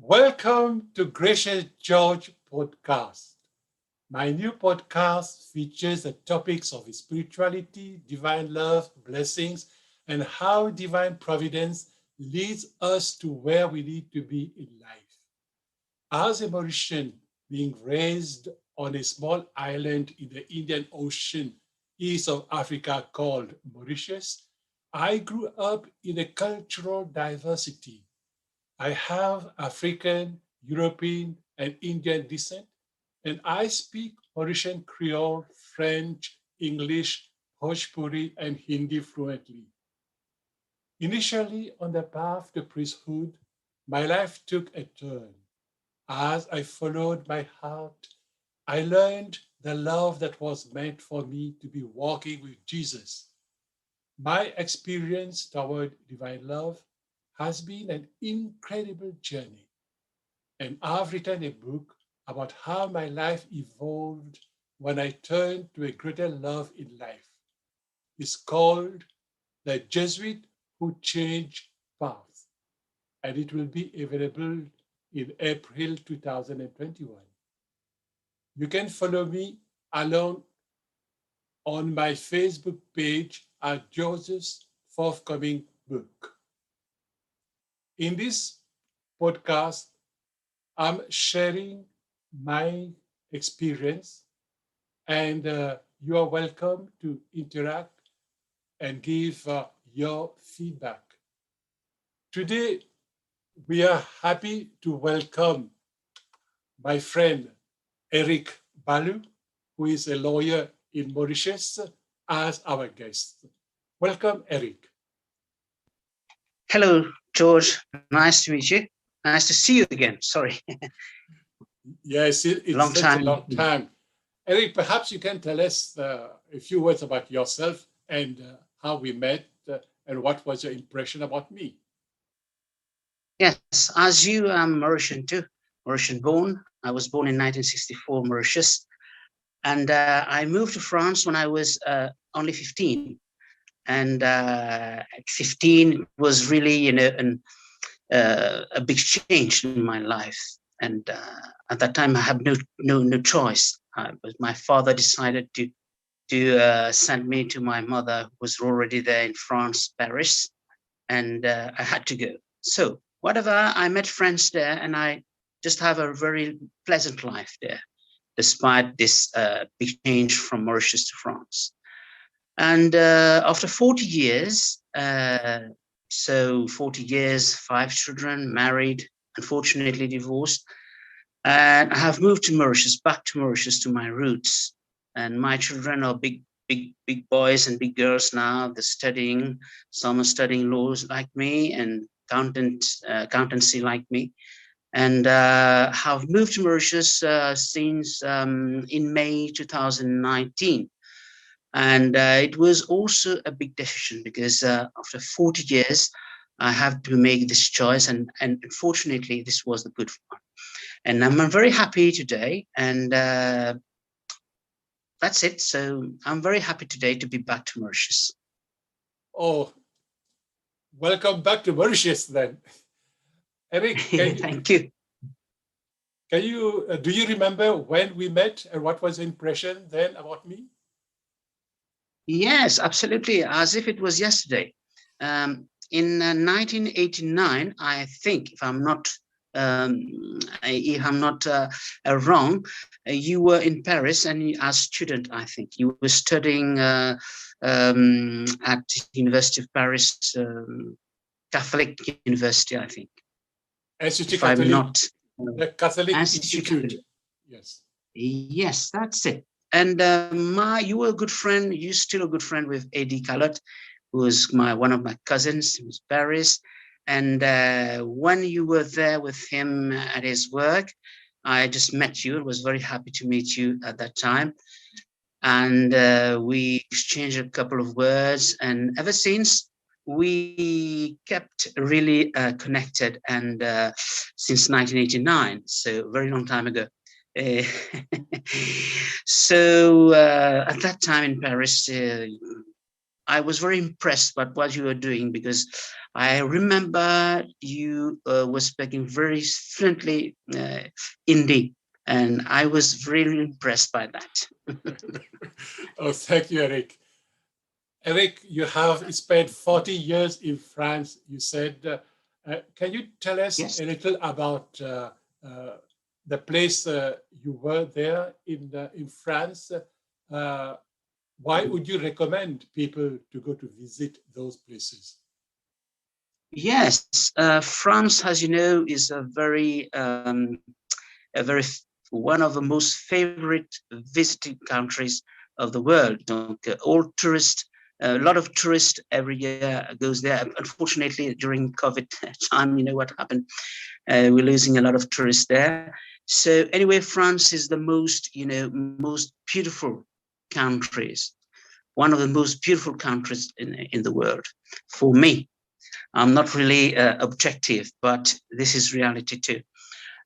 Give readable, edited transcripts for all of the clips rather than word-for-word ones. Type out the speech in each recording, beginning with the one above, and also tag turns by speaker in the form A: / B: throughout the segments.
A: Welcome to Gracious George Podcast. My new podcast features the topics of spirituality, divine love, blessings, and how divine providence leads us to where we need to be in life. As a Mauritian being raised on a small island in the Indian Ocean east of Africa called Mauritius, I grew up in a cultural diversity. I have African, European, and Indian descent, and I speak Mauritian Creole, French, English, Bhojpuri, and Hindi fluently. Initially, on the path to priesthood, my life took a turn. As I followed my heart, I learned the love that was meant for me to be walking with Jesus. My experience toward divine love has been an incredible journey, and I've written a book about how my life evolved when I turned to a greater love in life. It's called The Jesuit Who Changed Paths, and it will be available in April 2021. You can follow me along on my Facebook page at Joseph's forthcoming book. In this podcast, I'm sharing my experience, and you are welcome to interact and give your feedback. Today, we are happy to welcome my friend Eric Bahloo, who is a lawyer in Mauritius, as our guest. Welcome, Eric.
B: Hello, George. Nice to meet you. Nice to see you again. Sorry.
A: Yes, it's
B: Long
A: such
B: time.
A: a long time. Eric, perhaps you can tell us a few words about yourself and how we met and what was your impression about me.
B: Yes, as you, I'm Mauritian too. Mauritian born. I was born in 1964, Mauritius. And I moved to France when I was only 15. And at 15 was really, a big change in my life. And at that time, I had no choice. But my father decided to send me to my mother, who was already there in France, Paris, and I had to go. So whatever, I met friends there, and I just have a very pleasant life there, despite this big change from Mauritius to France. And after 40 years, so 40 years, 5 children, married, unfortunately divorced, and I have moved to Mauritius, back to Mauritius, to my roots. And my children are big boys and big girls now. They're studying. Some are studying laws like me and accountancy like me. And have moved to Mauritius since in May 2019. And it was also a big decision because after 40 years, I have to make this choice. And unfortunately, this was the good one. And I'm very happy today. And that's it. So I'm very happy today to be back to Mauritius.
A: Oh, welcome back to Mauritius then. Eric,
B: Thank you.
A: do you remember when we met and what was the impression then about me?
B: Yes, absolutely. As if it was yesterday. In 1989, I think, if I'm not wrong, you were in Paris, and as student, I think you were studying at University of Paris, Catholic University, I think.
A: Institut
B: If I'm
A: Catholique,
B: not
A: the Catholic
B: Institut
A: Institute.
B: Catholic.
A: Yes.
B: Yes, that's it. And you were a good friend. You're still a good friend with Eddie Callot, who was one of my cousins. He was Paris. And when you were there with him at his work, I just met you. I was very happy to meet you at that time. And we exchanged a couple of words. And ever since, we kept really connected. And since 1989, so a very long time ago. So at that time in Paris, I was very impressed by what you were doing, because I remember you were speaking very fluently Hindi, and I was really impressed by that.
A: Oh, thank you, Eric. Eric, you have spent 40 years in France, you said. Can you tell us
B: Yes.
A: a little about the place you were there in France? Uh, why would you recommend people to go to visit those places?
B: Yes, France, as you know, is a very one of the most favorite visiting countries of the world. Donc, all tourists, a lot of tourists every year goes there. Unfortunately, during COVID time, you know what happened. We're losing a lot of tourists there. So anyway, France is the most, most beautiful countries. One of the most beautiful countries in the world for me. I'm not really objective, but this is reality too.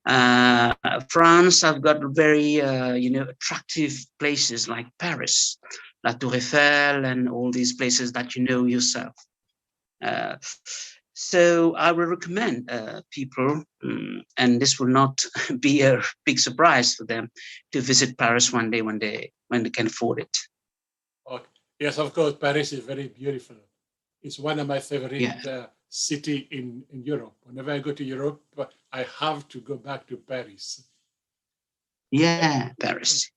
B: Uh, France, I've got very, attractive places like Paris, La Tour Eiffel, and all these places that you know yourself. Uh, so I will recommend people, and this will not be a big surprise for them, to visit Paris one day when they can afford it.
A: Okay. Yes, of course, Paris is very beautiful. It's one of my
B: Yeah,
A: favorite city in Europe. Whenever I go to Europe, I have to go back to Paris.
B: yeah, Paris.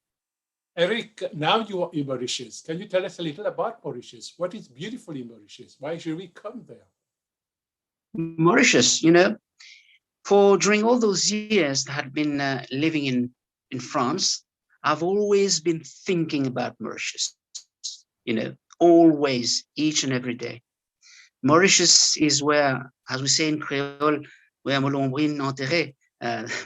A: Eric, now you are in Mauritius. Can you tell us a little about Mauritius? What is beautiful in Mauritius? Why should we come there?
B: Mauritius, for during all those years that I had been living in France, I've always been thinking about Mauritius, always, each and every day. Mauritius is where, as we say in Creole, where mon lombril enterré,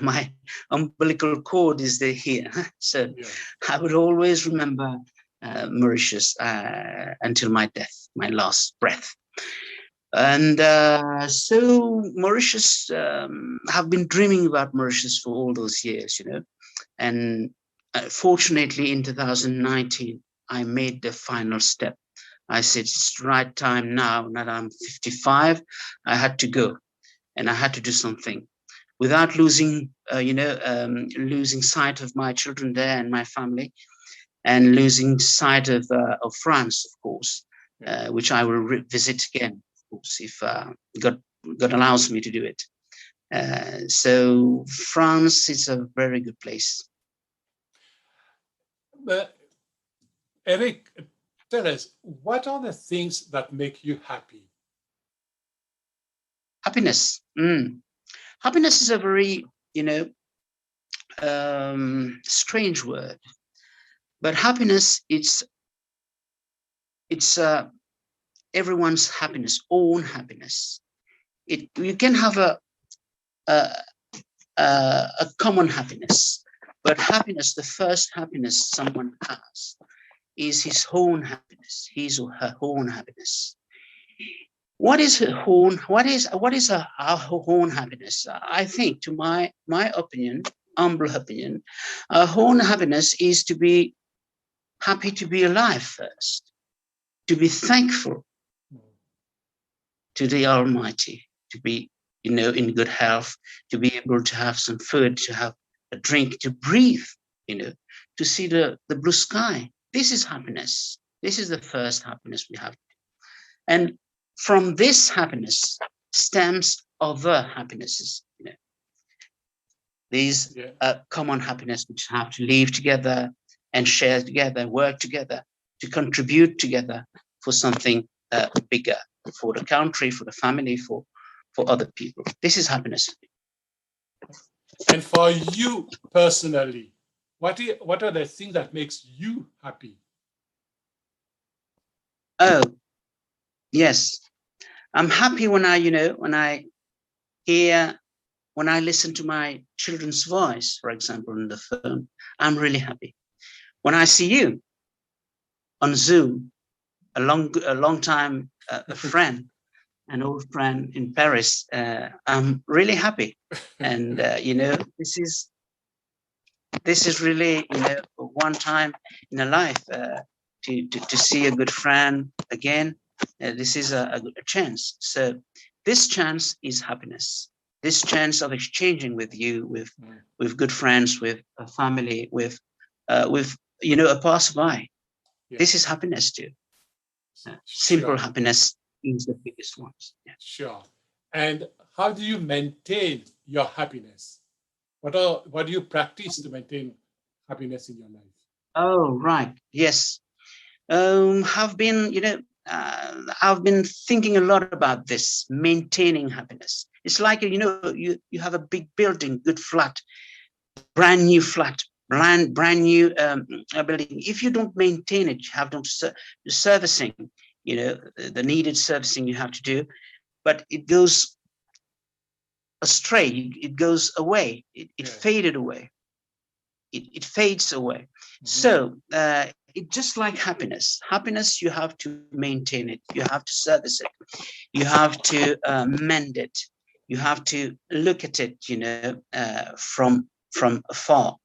B: my umbilical cord is there here. So
A: Yeah.
B: I would always remember Mauritius until my death, my last breath. And so Mauritius, have been dreaming about Mauritius for all those years, and fortunately in 2019, I made the final step. I said, it's the right time now that I'm 55, I had to go and I had to do something without losing, losing sight of my children there and my family, and losing sight of France, of course, which I will visit again, of course, if God allows me to do it. So France is a very good place.
A: But Eric, tell us, what are the things that make you happy?
B: Happiness. Happiness is a very, strange word, but happiness, it's everyone's happiness, own happiness. You can have a, a common happiness, but happiness, the first happiness someone has, is his own happiness, his or her own happiness. What is her own? What is our own happiness? I think, to my opinion, humble opinion, our own happiness is to be happy to be alive first, to be thankful to the Almighty, to be, in good health, to be able to have some food, to have a drink, to breathe, to see the blue sky. This is happiness. This is the first happiness we have. And from this happiness stems other happinesses. These common happiness, which have to live together and share together, work together, to contribute together for something bigger, for the country, for the family, for other people. This is happiness.
A: And for you personally, what are the things that makes you happy?
B: Oh, yes. I'm happy when I hear, when I listen to my children's voice, for example, in the phone. I'm really happy. When I see you on Zoom, a long time a friend, an old friend in Paris, I'm really happy. And this is really, one time in a life, to see a good friend again. This is a chance. So this chance is happiness. This chance of exchanging with you, with good friends, with a family, with a passerby.
A: Yeah.
B: This is happiness too. Simple
A: Sure.
B: happiness is the biggest one. Yeah.
A: Sure. And how do you maintain your happiness? What do you practice to maintain happiness in your life?
B: Oh, right. Yes. Have been, I've been thinking a lot about this, maintaining happiness. It's like, you have a big building, good flat, brand new flat, brand new building. If you don't maintain it, you have to servicing, the needed servicing you have to do, but it goes astray, it goes away, it faded away. It fades away. So it just like happiness. Happiness, you have to maintain it. You have to service it. You have to mend it. You have to look at it, from afar,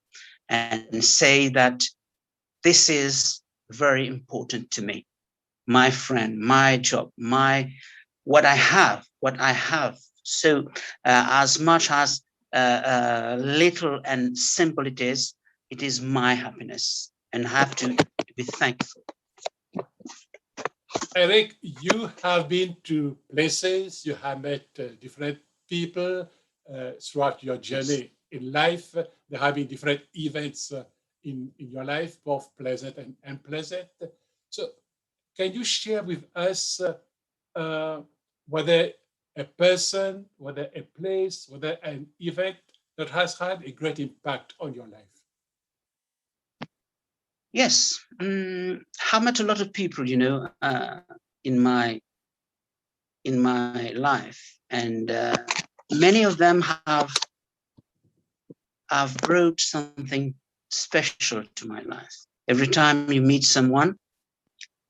B: and say that this is very important to me, my friend, my job, what I have. So as much as little and simple it is my happiness, and I have to be thankful.
A: Eric, you have been to places, you have met different people throughout your journey in life. There have been different events in your life, both pleasant and unpleasant. So, can you share with us whether a person, whether a place, whether an event that has had a great impact on your life?
B: Yes, I've met a lot of people, in my life, and many of them have brought something special to my life. Every time you meet someone,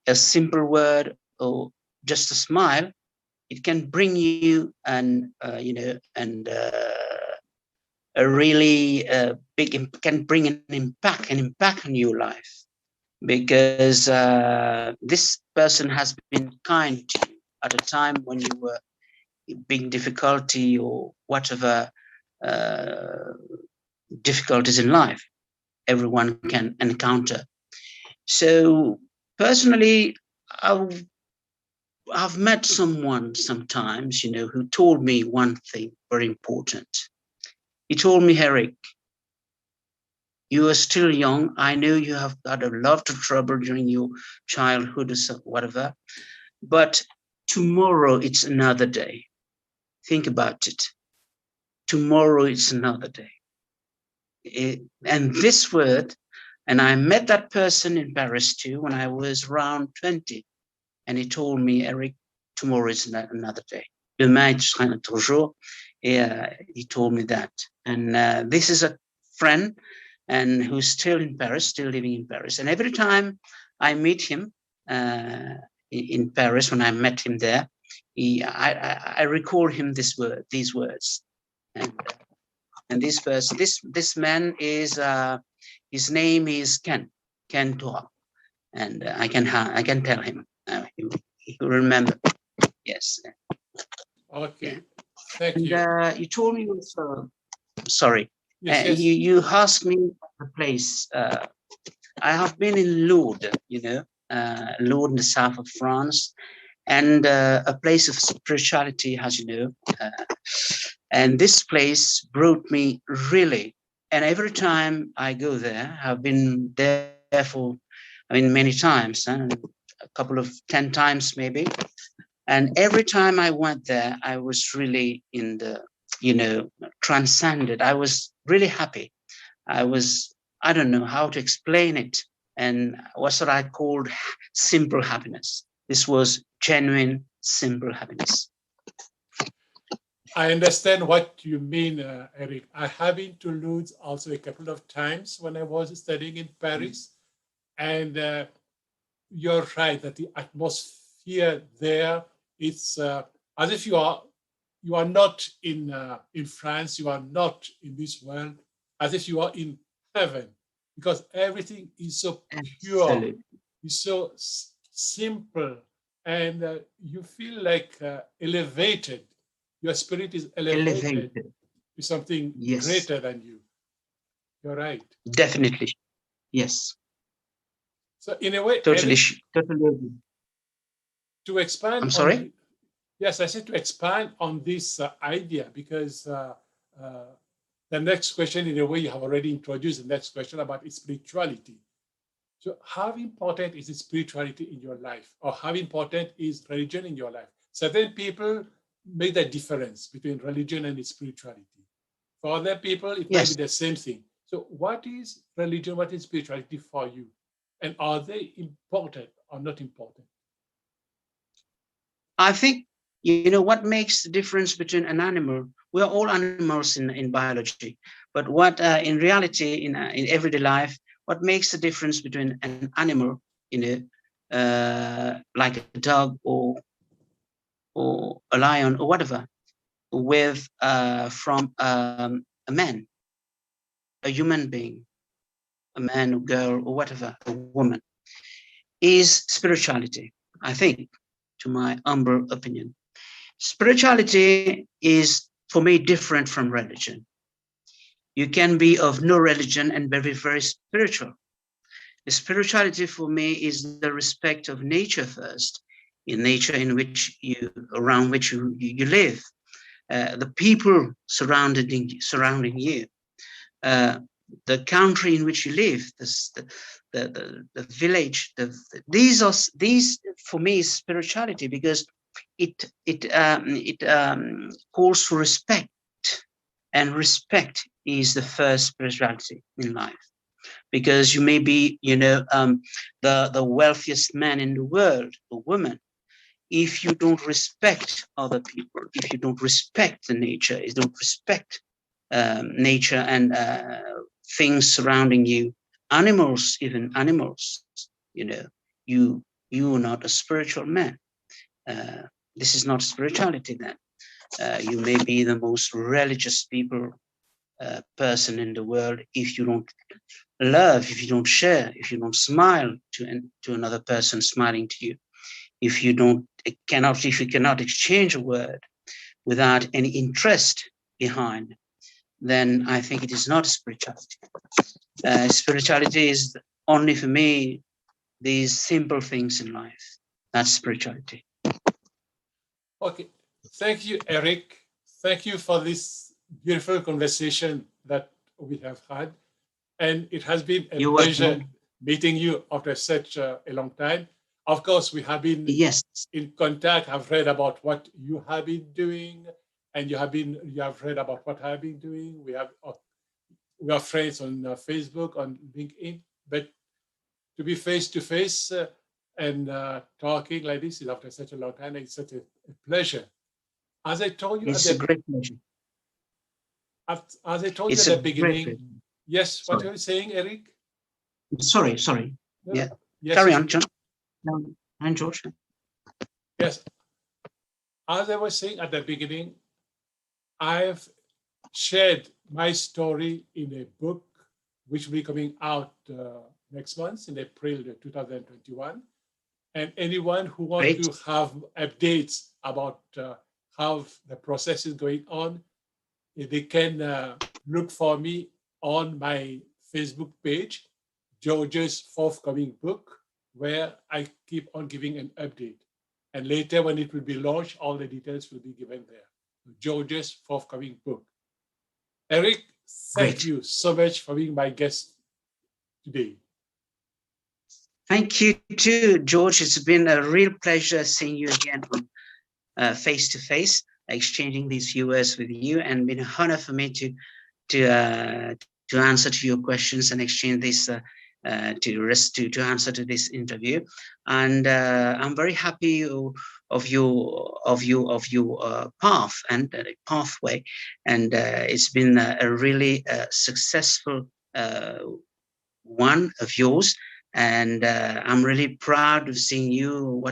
B: a simple word or just a smile, it can bring you a really big, can bring an impact on your life, because this person has been kind to you at a time when you were being difficulty or whatever difficulties in life everyone can encounter. So personally, I've met someone sometimes, who told me one thing very important. He told me, Eric, you are still young. I know you have had a lot of trouble during your childhood or whatever, but tomorrow it's another day. Think about it. Tomorrow it's another day. And this word, and I met that person in Paris too when I was around 20. And he told me, Eric, tomorrow is another day. Demain sera un autre jour. He told me that. And this is a friend and who's still in Paris, still living in Paris. And every time I meet him in Paris, when I met him there, I recall him these words. And this man is his name is Ken Toa, and I can tell him. He will remember. Yes.
A: Okay,
B: Yeah.
A: thank
B: And
A: you.
B: you told me also. Sorry.
A: Yes, yes.
B: You asked me the place. I have been in Lourdes, Lourdes in the south of France, and a place of spirituality, as you know. And this place brought me really. And every time I go there, I've been there for, many times, and a couple of 10 times maybe. And every time I went there, I was really in the, transcended. I was really happy. I don't know how to explain it. And what's what I called simple happiness. This was genuine, simple happiness.
A: I understand what you mean, Eric. I have been to Lourdes also a couple of times when I was studying in Paris. And you're right that the atmosphere there, it's as if you are not in France, you are not in this world, as if you are in heaven, because everything is so pure,
B: Absolutely.
A: is so simple, and you feel like elevated. Your spirit is elevated
B: Elevated.
A: to something
B: Yes,
A: greater than you. You're right.
B: definitely. Yes,
A: So in a way,
B: totally,
A: Eric,
B: totally agree.
A: to expand
B: I'm
A: on
B: sorry?
A: yes, I said to expand on this idea because uh, the next question, in a way, you have already introduced the next question about spirituality. So, how important is spirituality in your life, or how important is religion in your life? Certain people make the difference between religion and spirituality. For other people, it might be
B: Yes,
A: the same thing. So, what is religion? What is spirituality for you? And are they important or not important?
B: I think, what makes the difference between an animal, we are all animals in biology, but what in reality, in everyday life, what makes the difference between an animal, like a dog or a lion or whatever, with from a man, a human being, a man, a girl, or whatever, a woman, is spirituality, I think, to my humble opinion. Spirituality is, for me, different from religion. You can be of no religion and very, very spiritual. The spirituality for me is the respect of nature first, in nature in which around which you live, the people surrounding you, uh, the country in which you live, the village. These for me is spirituality because it calls for respect, and respect is the first spirituality in life. Because you may be, the wealthiest man in the world, or woman, if you don't respect other people, if you don't respect the nature, if you don't respect nature and things surrounding you, animals, even animals, you you are not a spiritual man. Uh, this is not spirituality then. You may be the most religious person in the world if you don't love, if you don't share, if you don't smile to another person smiling to you, if you cannot exchange a word without any interest behind, then I think it is not spirituality. Spirituality is only for me these simple things in life. That's spirituality.
A: Okay. Thank you, Eric. Thank you for this beautiful conversation that we have had. And it has been a
B: You as
A: pleasure
B: well.
A: meeting you after such a long time. Of course, we have been
B: Yes,
A: in contact. I've read about what you have been doing, and you have read about what I've been doing. We are friends on Facebook, on LinkedIn, but to be face to face and talking like this is after such a long time, it's such a pleasure. As I told you at
B: it's a
A: the
B: great pleasure.
A: as I told you
B: It's
A: at
B: a
A: the
B: great
A: beginning,
B: pleasure.
A: yes, what
B: Sorry,
A: are you saying, Eric?
B: sorry.
A: No,
B: Yeah,
A: no. Yes,
B: carry
A: yes,
B: on, John. No, and George.
A: yes. As I was saying at the beginning, I've shared my story in a book which will be coming out next month in April 2021. And anyone who wants
B: Great,
A: to have updates about how the process is going on, they can look for me on my Facebook page, George's forthcoming book, where I keep on giving an update. And later, when it will be launched, all the details will be given there. George's forthcoming book. Eric, thank
B: great.
A: you so much for being my guest today.
B: Thank you too, George. It's been a real pleasure seeing you again on face to face, exchanging these few words with you, and been an honor for me to answer to your questions and exchange this to answer to this interview. And I'm very happy of your path and pathway, and it's been a really successful one of yours. And I'm really proud of seeing you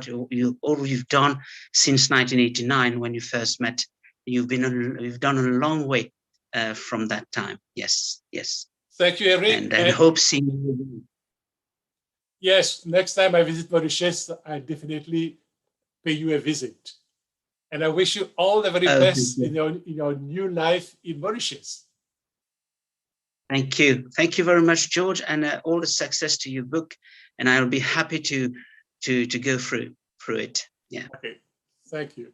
B: all you've done since 1989 when you first met. You've done a long way from that time. Yes, yes.
A: Thank you, Eric.
B: And hope seeing you.
A: Yes, next time I visit Mauritius, I definitely pay you a visit. And I wish you all the very
B: Oh,
A: best in your new life in Mauritius.
B: thank you. Thank you very much, George, and all the success to your book. And I'll be happy to go through it. Yeah.
A: Okay, thank you.